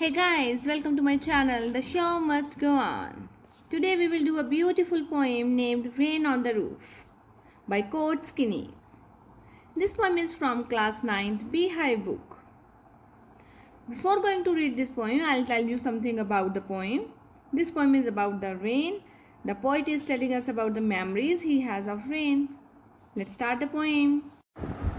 Hey guys, welcome to my channel. The show must go on. Today we will do a beautiful poem named Rain on the Roof by Court Skinny. This poem is from class 9th Beehive book. Before going to read this poem, I'll tell you something about the poem. This poem is about the rain. The poet is telling us about the memories he has of rain. Let's start the poem.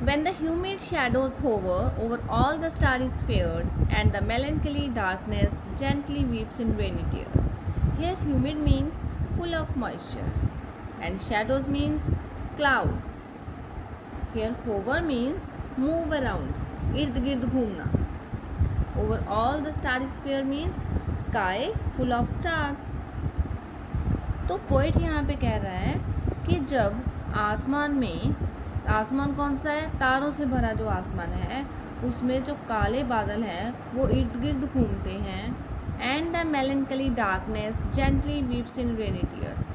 When the humid shadows hover over all the starry spheres and the melancholy darkness gently weeps in rainy tears. Here humid means full of moisture and shadows means clouds. Here hover means move around, ird gird घूमना. Over all the starry sphere means sky full of stars. तो poet यहाँ पे कह रहा है कि जब आसमान कौन सा है, तारों से भरा जो आसमान है उसमें जो काले बादल हैं वो इर्द गिर्द घूमते हैं and the मेलनकली darkness gently weeps in rainy tears,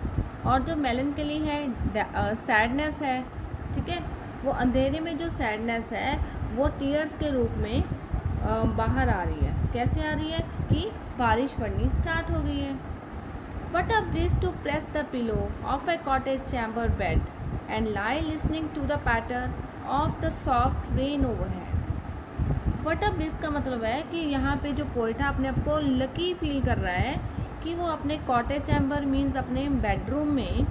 और जो मेलनकली है सैडनेस है, ठीक है, वो अंधेरे में जो सैडनेस है वो टीयर्स के रूप में बाहर आ रही है. कैसे आ रही है कि बारिश पड़नी स्टार्ट हो गई है. What a breeze to press the pillow of a cottage chamber bed and lie listening to the patter of the soft rain overhead. What a breeze का मतलब है कि यहाँ पे जो पोइट है अपने आप को लकी फील कर रहा है कि वो अपने कॉटेज चैम्बर मीन्स अपने बेडरूम में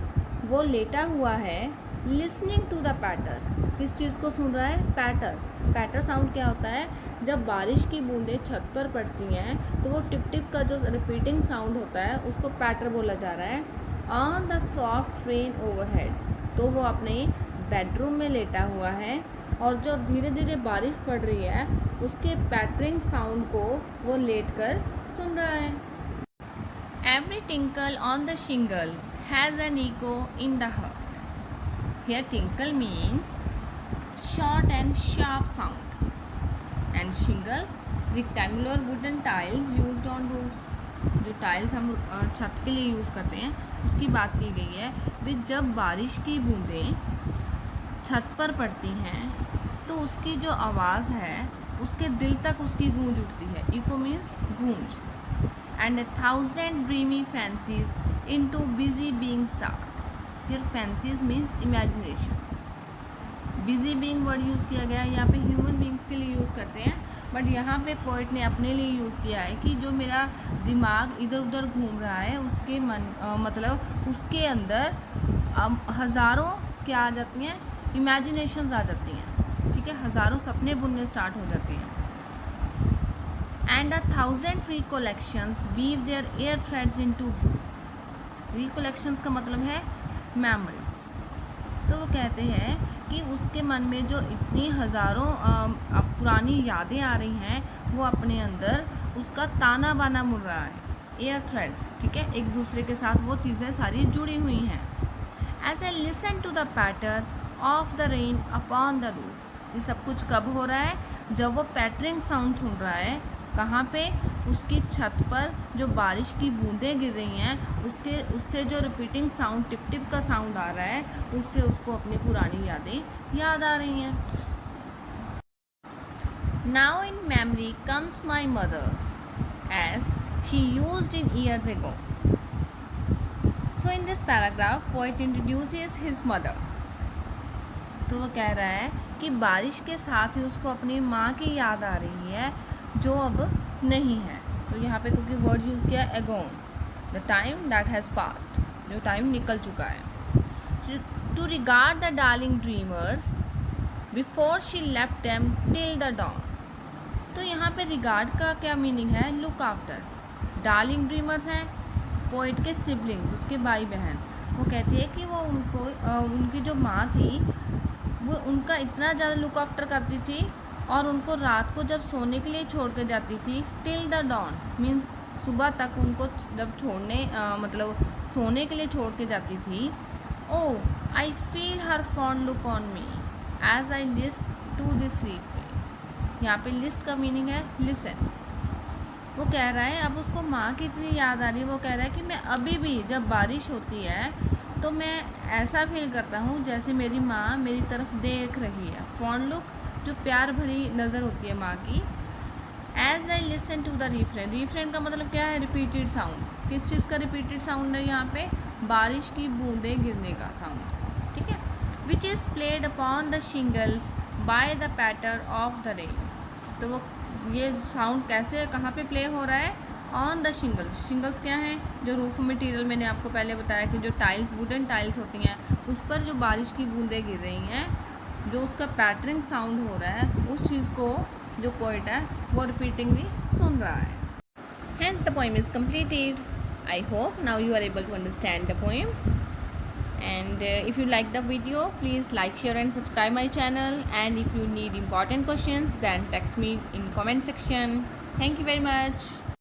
वो लेटा हुआ है लिसनिंग टू द पैटर. किस चीज़ को सुन रहा है? पैटर. पैटर साउंड क्या होता है? जब बारिश की बूंदें छत पर पड़ती हैं तो वो टिप टिप का जो रिपीटिंग साउंड होता है उसको पैटर बोला जा रहा है. On the soft rain overhead, तो वो अपने बेडरूम में लेटा हुआ है और जो धीरे धीरे बारिश पड़ रही है उसके पैटरिंग साउंड को वो लेट कर सुन रहा है. Every tinkle on the shingles has an echo in the heart. Here tinkle means short and sharp sound and shingles rectangular wooden tiles used on roofs. जो टाइल्स हम छत के लिए यूज़ करते हैं उसकी बात की गई है. भी जब बारिश की बूंदें छत पर पड़ती हैं तो उसकी जो आवाज़ है उसके दिल तक उसकी गूंज उठती है. इको मीन्स गूंज. And 1000 dreamy fancies into busy being start. Here fancies means imaginations. Busy being word use किया गया है. यहाँ पे ह्यूमन बीइंग्स के लिए यूज़ करते हैं बट यहाँ पे पोइट ने अपने लिए यूज़ किया है कि जो मेरा दिमाग इधर उधर घूम रहा है उसके मतलब उसके अंदर हज़ारों क्या आ जाती हैं, इमेजिनेशंस आ जाती हैं, ठीक है, हज़ारों सपने बुनने स्टार्ट हो जाते हैं. And 1000 recollections weave their airy threads into woofs. Recollections का मतलब है मेमोरीज. तो वो कहते हैं कि उसके मन में जो इतनी हज़ारों पुरानी यादें आ रही हैं वो अपने अंदर उसका ताना बाना मुड़ रहा है. एयर थ्रेड्स, ठीक है, एक दूसरे के साथ वो चीज़ें सारी जुड़ी हुई हैं. As I listen to the patter of the rain upon the roof. ये सब कुछ कब हो रहा है? जब वो पैटरिंग साउंड सुन रहा है. कहाँ पे? उसकी छत पर जो बारिश की बूंदें गिर रही हैं उससे जो रिपीटिंग साउंड टिप टिप का साउंड आ रहा है उससे उसको अपनी पुरानी यादें याद आ रही हैं. Now in memory comes my mother as she used in years ago. So in this paragraph poet introduces his mother. तो वो कह रहा है कि बारिश के साथ ही उसको अपनी माँ की याद आ रही है जो अब नहीं है. तो यहाँ पे क्योंकि वर्ड यूज़ किया agone, the time that has past, जो टाइम निकल चुका है. To regard the darling dreamers before she left them till the dawn. तो यहाँ पे रिगार्ड का क्या मीनिंग है? Look after. डार्लिंग ड्रीमर्स हैं पोइट के सिबलिंग्स, उसके भाई बहन. वो कहती है कि वो उनकी जो माँ थी वो उनका इतना ज़्यादा लुक आफ्टर करती थी और उनको रात को जब सोने के लिए छोड़ कर जाती थी टिल द डॉन मीन्स सुबह तक उनको जब मतलब सोने के लिए छोड़ के जाती थी. Oh I feel her fond look on me as I list to this reed. यहाँ पे लिस्ट का मीनिंग है लिसन. वो कह रहा है अब उसको माँ की इतनी याद आ रही है. वो कह रहा है कि मैं अभी भी जब बारिश होती है तो मैं ऐसा फील करता हूँ जैसे मेरी माँ मेरी तरफ देख रही है. फॉन्ड लुक जो प्यार भरी नज़र होती है माँ की. As I listen to the refrain, refrain का मतलब क्या है, रिपीटेड साउंड। किस चीज़ का रिपीटेड साउंड है यहाँ पे, बारिश की बूंदें गिरने का साउंड, ठीक है। Which is played upon the shingles by the patter of the rain, तो वो ये साउंड कैसे कहाँ पे प्ले हो रहा है, ऑन द शिंगल्स। शिंगल्स क्या हैं, जो रूफ मटेरियल मैंने आपको पहले बताया कि जो टाइल्स, वुडन टाइल्स होती हैं, उस पर जो बारिश की बूंदें गिर रही हैं, जो उसका पैटरिंग साउंड हो रहा है, उस चीज़ को जो पोइट है वो रिपीटिंगली सुन रहा है। Hence the poem is completed. I hope now you are able to understand the poem. And if you like the video, please like, share and subscribe my channel. And if you need important questions, then text me in comment section. Thank you very much.